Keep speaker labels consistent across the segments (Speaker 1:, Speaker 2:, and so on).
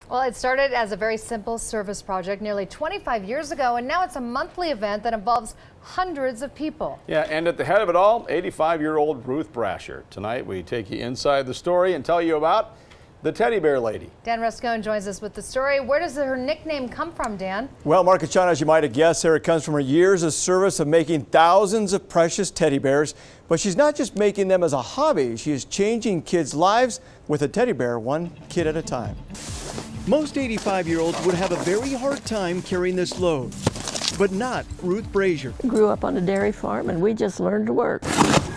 Speaker 1: Well, it started as a very simple service project nearly 25 years ago, and now it's a monthly event that involves hundreds of people.
Speaker 2: Yeah, and at the head of it all, 85-year-old Ruth Brasher. Tonight, we take you inside the story and tell you about the teddy bear lady.
Speaker 1: Dan Rascon joins us with the story. Where does her nickname come from, Dan?
Speaker 3: Well, Mark and Sean, as you might have guessed, Sarah, it comes from her years of service of making thousands of precious teddy bears. But she's not just making them as a hobby. She is changing kids' lives with a teddy bear, one kid at a time. Most 85-year-olds would have a very hard time carrying this load, but not Ruth Brasher.
Speaker 4: Grew up on a dairy farm and we just learned to work.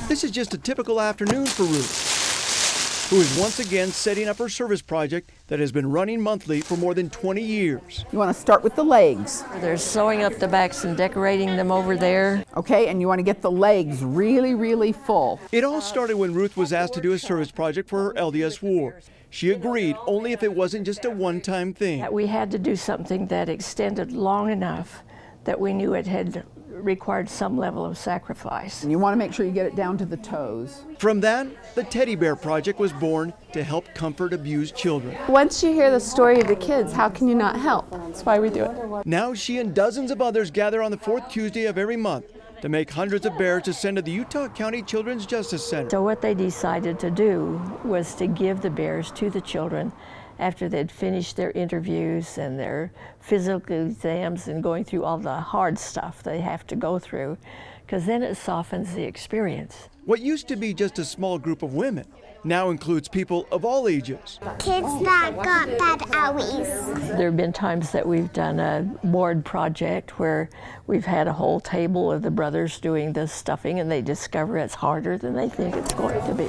Speaker 3: This is just a typical afternoon for Ruth, who is once again setting up her service project that has been running monthly for more than 20 years.
Speaker 5: You want to start with the legs.
Speaker 4: They're sewing up the backs and decorating them over there.
Speaker 5: Okay, and you want to get the legs really, really full.
Speaker 3: It all started when Ruth was asked to do a service project for her LDS ward. She agreed only if it wasn't just a one-time thing.
Speaker 4: We had to do something that extended long enough that we knew it had required some level of sacrifice.
Speaker 5: And you want to make sure you get it down to the toes.
Speaker 3: From that, the Teddy Bear Project was born to help comfort abused children.
Speaker 6: Once you hear the story of the kids, how can you not help? That's why we do it.
Speaker 3: Now she and dozens of others gather on the fourth Tuesday of every month to make hundreds of bears to send to the Utah County Children's Justice Center.
Speaker 4: So what they decided to do was to give the bears to the children after they'd finished their interviews and their physical exams and going through all the hard stuff they have to go through, because then it softens the experience.
Speaker 3: What used to be just a small group of women now includes people of all ages.
Speaker 7: Kids that got bad owies.
Speaker 4: There have been times that we've done a ward project where we've had a whole table of the brothers doing the stuffing and they discover it's harder than they think it's going to be.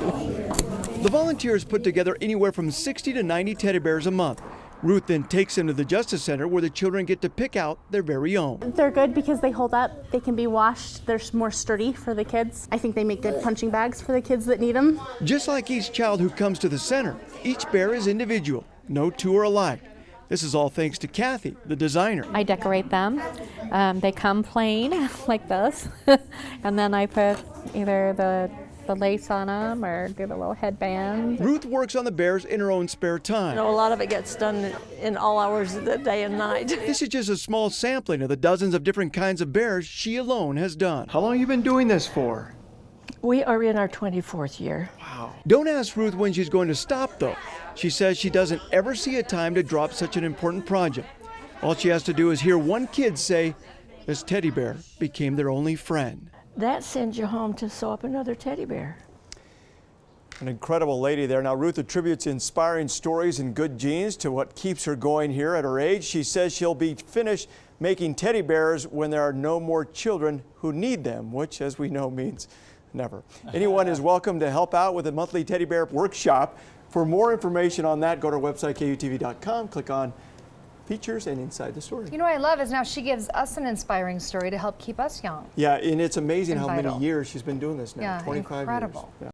Speaker 3: The volunteers put together anywhere from 60 to 90 teddy bears a month. Ruth then takes them to the Justice Center where the children get to pick out their very own.
Speaker 8: They're good because they hold up, they can be washed, they're more sturdy for the kids. I think they make good punching bags for the kids that need them.
Speaker 3: Just like each child who comes to the center, each bear is individual. No two are alike. This is all thanks to Kathy, the designer.
Speaker 9: I decorate them. They come plain like this, and then I put either the lace on them or do the little headband.
Speaker 3: Ruth works on the bears in her own spare time.
Speaker 4: You know, a lot of it gets done in all hours of the day and night.
Speaker 3: This is just a small sampling of the dozens of different kinds of bears she alone has done. How long have you been doing this for?
Speaker 4: We are in our 24th year.
Speaker 3: Wow. Don't ask Ruth when she's going to stop, though. She says she doesn't ever see a time to drop such an important project. All she has to do is hear one kid say, this teddy bear became their only friend.
Speaker 4: That sends you home to sew up another teddy bear.
Speaker 3: An incredible lady there. Now, Ruth attributes inspiring stories and good genes to what keeps her going here at her age. She says she'll be finished making teddy bears when there are no more children who need them, which, as we know, means never. Anyone is welcome to help out with a monthly teddy bear workshop. For more information on that, go to our website, KUTV.com, click on Features and Inside the Story.
Speaker 1: You know what I love is now she gives us an inspiring story to help keep us young.
Speaker 3: Yeah, and it's amazing
Speaker 1: And
Speaker 3: how
Speaker 1: vital.
Speaker 3: many years she's been doing this now,
Speaker 1: Yeah,
Speaker 3: 25
Speaker 1: incredible.
Speaker 3: years. Yeah.